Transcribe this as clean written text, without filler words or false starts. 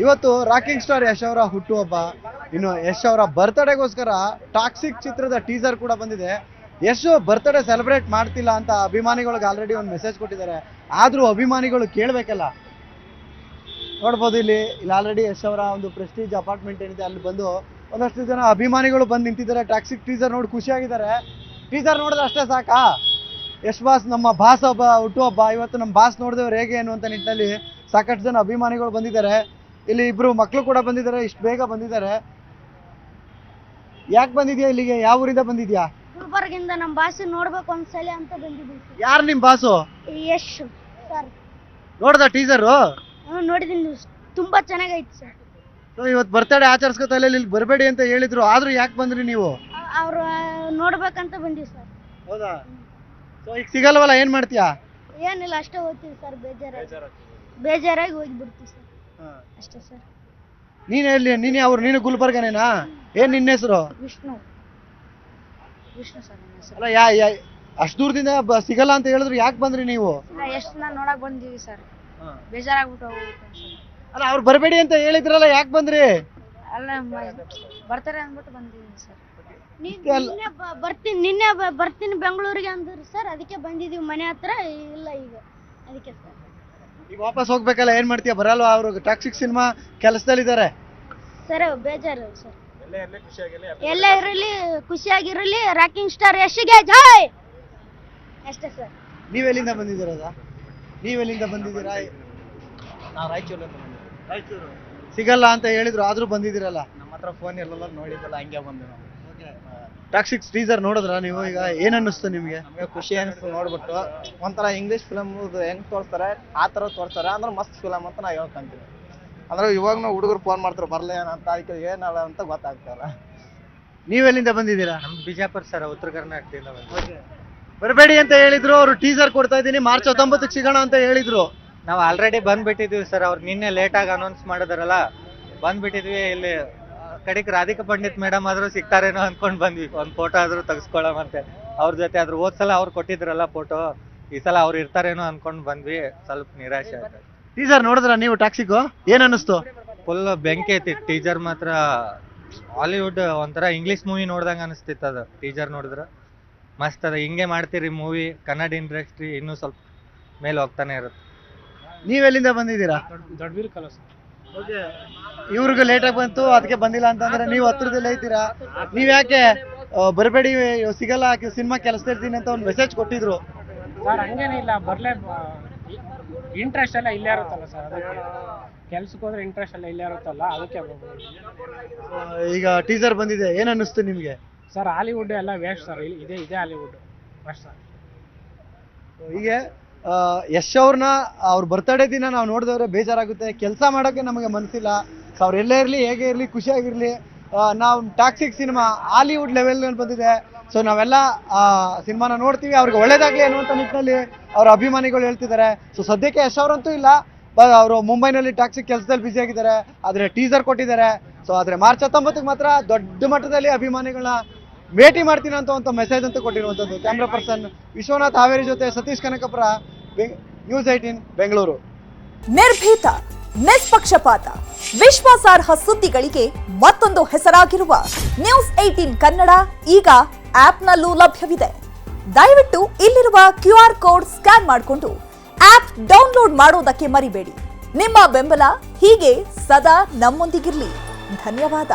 ಇವತ್ತು rocking star Yash ಅವರ ಹುಟ್ಟುಹಬ್ಬ, ಇನ್ನು ಯಶ್ ಅವರ ಬರ್ತ್ಡೇಗೋಸ್ಕರ ಟಾಕ್ಸಿಕ್ ಚಿತ್ರದ ಟೀಸರ್ ಕೂಡ ಬಂದಿದೆ. ಯಶ್ ಬರ್ತ್ಡೇ ಸೆಲೆಬ್ರೇಟ್ ಮಾಡ್ತಿಲ್ಲ ಅಂತ ಅಭಿಮಾನಿಗಳಿಗೆ ಆಲ್ರೆಡಿ ಒಂದು ಮೆಸೇಜ್ ಕೊಟ್ಟಿದ್ದಾರೆ. ಆದ್ರೂ ಅಭಿಮಾನಿಗಳು ಕೇಳಬೇಕಲ್ಲ. ನೋಡ್ಬೋದು ಇಲ್ಲಿ ಆಲ್ರೆಡಿ ಯಶ್ ಅವರ ಒಂದು ಪ್ರೆಸ್ಟೀಜ್ ಅಪಾರ್ಟ್ಮೆಂಟ್ ಏನಿದೆ ಅಲ್ಲಿ ಬಂದು ಒಂದಷ್ಟು ಜನ ಅಭಿಮಾನಿಗಳು ಬಂದು ನಿಂತಿದ್ದಾರೆ. ಟಾಕ್ಸಿಕ್ ಟೀಸರ್ ನೋಡಿ ಖುಷಿಯಾಗಿದ್ದಾರೆ. ಟೀಸರ್ ನೋಡಿದ್ರೆ ಅಷ್ಟೇ ಸಾಕಾ? ಯಶ್ ಬಾಸ್ ನಮ್ಮ ಬಾಸ್ ಹಬ್ಬ, ಹುಟ್ಟುಹಬ್ಬ, ಇವತ್ತು ನಮ್ಮ ಬಾಸ್ ನೋಡಿದವ್ರು ಹೇಗೆ ಅನ್ನುವಂಥ ನಿಟ್ಟಿನಲ್ಲಿ ಸಾಕಷ್ಟು ಜನ ಅಭಿಮಾನಿಗಳು ಬಂದಿದ್ದಾರೆ. ಇಲ್ಲಿ ಇಬ್ರು ಮಕ್ಕಳು ಕೂಡ ಬಂದಿದ್ದಾರೆ. ಇಷ್ಟು ಬೇಗ ಬಂದಿದ್ದಾರೆ. ಯಾಕೆ ಬಂದಿದ್ಯಾ ಇಲ್ಲಿಗೆ? ಯಾವ ಊರಿಂದ ಬಂದಿದ್ಯಾ? ಗುಲ್ಬರ್ಗಿಂದ ನಮ್ಮ ಬಾಸ್ ನೋಡ್ಬೇಕು ಒಂದ್ಸಲ ಅಂತ ಬಂದಿದ್ದೀವಿ. ಯಾರು ನಿಮ್ಮ ಬಾಸು? ಯಶ್ ಸರ್. ನೋಡ್ದ ಟೀಸರ್? ನೋಡಿದ್ದೀನಿ, ತುಂಬಾ ಚೆನ್ನಾಗೈತೆ ಸರ್. ಸೊ ಇವತ್ತು ಬರ್ತಡೇ ಆಚರಿಸ್ಕೊತಾ ಇಲ್ಲ, ಇಲ್ಲಿ ಬರಬೇಡಿ ಅಂತ ಹೇಳಿದ್ರು, ಆದ್ರೂ ಯಾಕೆ ಬಂದ್ರಿ ನೀವು? ಅವ್ರು ನೋಡ್ಬೇಕಂತ ಬಂದಿವಿ ಸರ್. ಹೌದಾ? ಸೊ ಈಗ ಸಿಗಲ್ವಲ್ಲ, ಏನ್ ಮಾಡ್ತೀಯಾ? ಏನಿಲ್ಲ, ಅಷ್ಟೇ ಹೋಗ್ತೀವಿ ಸರ್. ಬೇಜಾರಾಗಿ ಹೋಗಿಬಿಡ್ತೀವಿ ಸರ್, ಅಷ್ಟೇ ಸರ್. ನೀನು ಗುಲ್ಬರ್ಗನೇನಾ? ಏನ್ ನಿನ್ನ ಹೆಸರು? ವಿಷ್ಣು ಸರ್ ನನ್ನ ಹೆಸರು. ಅಲ್ಲ, ಅಷ್ಟು ದೂರದಿಂದ ಸಿಗಲ್ಲ ಅಂತ ಹೇಳಿದ್ರು, ಯಾಕೆ ಬಂದ್ರಿ ನೀವು? ಎಷ್ಟು ನೋಡಕ್ ಬಂದಿವಿ ಸರ್, ಬೇಜಾರಾಗ್ಬಿಟ್ಟು ಹೋಗ್ಬಿಟ್ಟು ಸರ್. ಅಲ್ಲ, ಅವ್ರು ಬರಬೇಡಿ ಅಂತ ಹೇಳಿದ್ರಲ್ಲ, ಯಾಕೆ ಬಂದ್ರಿ? ಅಲ್ಲ, ಬರ್ತಾರೆ ಅಂದ್ಬಿಟ್ಟು ಬಂದಿದ್ದೀನಿ ಸರ್. ನಿನ್ನೆ ಬರ್ತೀನಿ ಬೆಂಗಳೂರಿಗೆ ಅಂದ್ರು ಸರ್, ಅದಕ್ಕೆ ಬಂದಿದೀವಿ. ಮನೆ ಹತ್ರ ಇಲ್ಲ ಈಗ, ಅದಕ್ಕೆ ಸರ್. ಈಗ ವಾಪಸ್ ಹೋಗ್ಬೇಕಲ್ಲ, ಏನ್ ಮಾಡ್ತೀಯ? ಬರಲ್ವಾ? ಅವರು ಟಾಕ್ಸಿಕ್ ಸಿನಿಮಾ ಕೆಲಸದಲ್ಲಿದ್ದಾರೆ ಸರ್. ಬೇಜಾರು ಸರ್. ಎಲ್ಲ ಇರಲಿ, ಖುಷಿಯಾಗಿರಲಿ. ರಾಕಿಂಗ್ ಸ್ಟಾರ್ ಯಶ್ಗೆ ಜೈ, ಅಷ್ಟೇ ಸರ್. ನೀವೆಲ್ಲಿಂದ ಬಂದಿದ್ದೀರಾ? ನಾವು ರಾಯಚೂರು ಸಿಗಲ್ಲ ಅಂತ ಹೇಳಿದ್ರು, ಆದ್ರೂ ಬಂದಿದ್ದೀರಲ್ಲ. ನಮ್ಮ ಹತ್ರ ಫೋನ್ ಇರಲ್ಲ, ನೋಡಿದ್ದಲ್ಲ, ಹಂಗೆ ಬಂದು ನಾವು. ಟಾಕ್ಸಿಕ್ ಟೀಸರ್ ನೋಡಿದ್ರ ನೀವು? ಈಗ ಏನ್ ಅನ್ನಿಸ್ತು ನಿಮ್ಗೆ? ನಮಗೆ ಖುಷಿ ಅನಿಸ್ತು ನೋಡ್ಬಿಟ್ಟು. ಒಂಥರ ಇಂಗ್ಲೀಷ್ ಫಿಲಮ್ ಹೆಂಗ್ ತೋರಿಸ್ತಾರೆ ಆ ಥರ ತೋರಿಸ್ತಾರೆ ಅಂದ್ರೆ ಮಸ್ತ್ ಫಿಲಮ್ ಅಂತ ನಾವು ಹೇಳ್ಕೊಂತೀವಿ. ಅಂದ್ರೆ ಇವಾಗ ನಾವು ಹುಡುಗರು ಫೋನ್ ಮಾಡ್ತಾರೆ ಬರಲ್ಲ ಏನಂತ, ಅದಕ್ಕೆ ಏನಲ್ಲ ಅಂತ ಗೊತ್ತಾಗ್ತಾರ. ನೀವೆಲ್ಲಿಂದ ಬಂದಿದ್ದೀರಾ? ನಮ್ದು ಬಿಜಾಪುರ ಸರ್, ಉತ್ತರ ಕರ್ನಾಟಕದಿಂದ ಬಂದು. ಬರಬೇಡಿ ಅಂತ ಹೇಳಿದ್ರು, ಅವರು ಟೀಸರ್ ಕೊಡ್ತಾ ಇದ್ದೀನಿ, ಮಾರ್ಚ್ 19ಕ್ಕೆ ಸಿಗೋಣ ಅಂತ ಹೇಳಿದ್ರು. ನಾವು ಆಲ್ರೆಡಿ ಬಂದ್ಬಿಟ್ಟಿದ್ವಿ ಸರ್. ಅವ್ರು ನಿನ್ನೆ ಲೇಟಾಗಿ ಅನೌನ್ಸ್ ಮಾಡಿದಾರಲ್ಲ, ಬಂದ್ಬಿಟ್ಟಿದ್ವಿ. ಇಲ್ಲಿ ಕಡೆಗೆ ರಾಧಿಕಾ ಪಂಡಿತ್ ಮೇಡಮ್ ಆದ್ರೂ ಸಿಗ್ತಾರೇನೋ ಅನ್ಕೊಂಡ್ ಬಂದ್ವಿ, ಒಂದು ಫೋಟೋ ಆದ್ರೂ ತೆಗೆಸ್ಕೊಳ್ಳೋಮಂತೆ ಅವ್ರ ಜೊತೆ. ಆದ್ರೂ ಹೋದ್ಸಲ ಅವ್ರು ಕೊಟ್ಟಿದ್ರಲ್ಲ ಫೋಟೋ, ಈ ಸಲ ಅವ್ರು ಇರ್ತಾರೇನೋ ಅನ್ಕೊಂಡ್ ಬಂದ್ವಿ. ಸ್ವಲ್ಪ ನಿರಾಶೆ ಆಯ್ತು. ಟೀಸರ್ ನೋಡಿದ್ರ ನೀವು? ಟಾಕ್ಸಿಕ್ ಏನ್ ಅನ್ನಿಸ್ತು? ಫುಲ್ ಬೆಂಕಿ ಐತಿ ಟೀಸರ್ ಮಾತ್ರ. ಹಾಲಿವುಡ್ ಒಂಥರ ಇಂಗ್ಲಿಷ್ ಮೂವಿ ನೋಡ್ದಂಗ ಅನಿಸ್ತಿತ್ತು ಅದು. ಟೀಸರ್ ನೋಡಿದ್ರ ಮಸ್ತ್ ಅದ. ಹಿಂಗೆ ಮಾಡ್ತೀರಿ ಮೂವಿ, ಕನ್ನಡ ಇಂಡಸ್ಟ್ರಿ ಇನ್ನೂ ಸ್ವಲ್ಪ ಮೇಲೆ ಹೋಗ್ತಾನೆ ಇರುತ್ತೆ. ನೀವೆಲ್ಲಿಂದ ಬಂದಿದ್ದೀರಾ? ದೊಡ್ಡವೀರ್ ಕಲಸ. ಇವ್ರಿಗೂ ಲೇಟಾಗಿ ಬಂತು, ಅದಕ್ಕೆ ಬಂದಿಲ್ಲ ಅಂತಂದ್ರೆ ನೀವು ಹತ್ರದಲ್ಲೇ ಐತೀರಾ. ನೀವ್ ಯಾಕೆ ಬರಬೇಡಿ, ಸಿಗಲ್ಲ, ಸಿನಿಮಾ ಕೆಲಸದಿರ್ತೀನಿ ಅಂತ ಒಂದು ಮೆಸೇಜ್ ಕೊಟ್ಟಿದ್ರು. ಸರ್ ಹಂಗೇನಿಲ್ಲ, ಬರ್ಲೇ ಇಂಟ್ರೆಸ್ಟ್ ಎಲ್ಲ ಇಲ್ಲೇ ಇರುತ್ತಲ್ಲ ಸರ್, ಅದಕ್ಕೆ ಕೆಲ್ಸಕ್ಕೆ ಹೋದ್ರೆ ಇಂಟ್ರೆಸ್ಟ್ ಎಲ್ಲ ಇಲ್ಲೇ ಇರುತ್ತಲ್ಲ, ಅದಕ್ಕೆ. ಈಗ ಟೀಸರ್ ಬಂದಿದೆ, ಏನ್ ಅನ್ನಿಸ್ತು ನಿಮ್ಗೆ? ಸರ್ ಹಾಲಿವುಡ್ ಎಲ್ಲ ವೇಸ್ಟ್ ಸರ್, ಇದೇ ಹಾಲಿವುಡ್ ಫಸ್ಟ್ ಸರ್. ಹೀಗೆ ಯಶ್ ಅವ್ರನ್ನ ಅವ್ರ ಬರ್ತಡೇ ದಿನ ನಾವು ನೋಡಿದವ್ರೆ ಬೇಜಾರಾಗುತ್ತೆ. ಕೆಲಸ ಮಾಡೋಕ್ಕೆ ನಮಗೆ ಮನಸ್ಸಿಲ್ಲ. ಸೊ ಅವ್ರು ಎಲ್ಲೇ ಇರಲಿ, ಹೇಗೆ ಇರಲಿ, ಖುಷಿಯಾಗಿರಲಿ. ನಾವು ಟಾಕ್ಸಿಕ್ ಸಿನಿಮಾ ಹಾಲಿವುಡ್ ಲೆವೆಲ್ನಲ್ಲಿ ಬಂದಿದೆ. ಸೊ ನಾವೆಲ್ಲ ಸಿನಿಮಾನ ನೋಡ್ತೀವಿ, ಅವ್ರಿಗೆ ಒಳ್ಳೇದಾಗಲಿ ಅನ್ನುವಂಥ ನಿಟ್ಟಿನಲ್ಲಿ ಅವ್ರ ಅಭಿಮಾನಿಗಳು ಹೇಳ್ತಿದ್ದಾರೆ. ಸೊ ಸದ್ಯಕ್ಕೆ ಯಶ್ ಅವರಂತೂ ಇಲ್ಲ, ಅವರು ಮುಂಬೈನಲ್ಲಿ ಟಾಕ್ಸಿಕ್ ಕೆಲಸದಲ್ಲಿ ಬ್ಯುಸಿ ಆಗಿದ್ದಾರೆ. ಆದರೆ ಟೀಸರ್ ಕೊಟ್ಟಿದ್ದಾರೆ. ಸೊ ಆದರೆ ಮಾರ್ಚ್ 19ಕ್ಕೆ ಮಾತ್ರ ದೊಡ್ಡ ಮಟ್ಟದಲ್ಲಿ ಅಭಿಮಾನಿಗಳನ್ನ ಭೇಟಿ ಮಾಡ್ತೀನಿ ಅಂತ ಮೆಸೇಜ್ ಅಂತ ಕೊಟ್ಟಿರುವಂಥದ್ದು. ಕ್ಯಾಮ್ರಾ ಪರ್ಸನ್ ವಿಶ್ವನಾಥ್ ಹಾವೇರಿ ಜೊತೆ ಸತೀಶ್ ಕನಕಪುರ, ನ್ಯೂಸ್ 18 ಬೆಂಗಳೂರು. ನಿರ್ಭೀತ, ನಿಷ್ಪಕ್ಷಪಾತ, ವಿಶ್ವಾಸಾರ್ಹ ಸುದ್ದಿಗಳಿಗೆ ಮತ್ತೊಂದು ಹೆಸರಾಗಿರುವ ನ್ಯೂಸ್ 18 ಕನ್ನಡ ಈಗ ಆಪ್ನಲ್ಲೂ ಲಭ್ಯವಿದೆ. ದಯವಿಟ್ಟು ಇಲ್ಲಿರುವ QR ಕೋಡ್ ಸ್ಕ್ಯಾನ್ ಮಾಡಿಕೊಂಡು ಆಪ್ ಡೌನ್ಲೋಡ್ ಮಾಡೋದಕ್ಕೆ ಮರಿಬೇಡಿ. ನಿಮ್ಮ ಬೆಂಬಲ ಹೀಗೆ ಸದಾ ನಮ್ಮೊಂದಿಗಿರಲಿ. ಧನ್ಯವಾದ.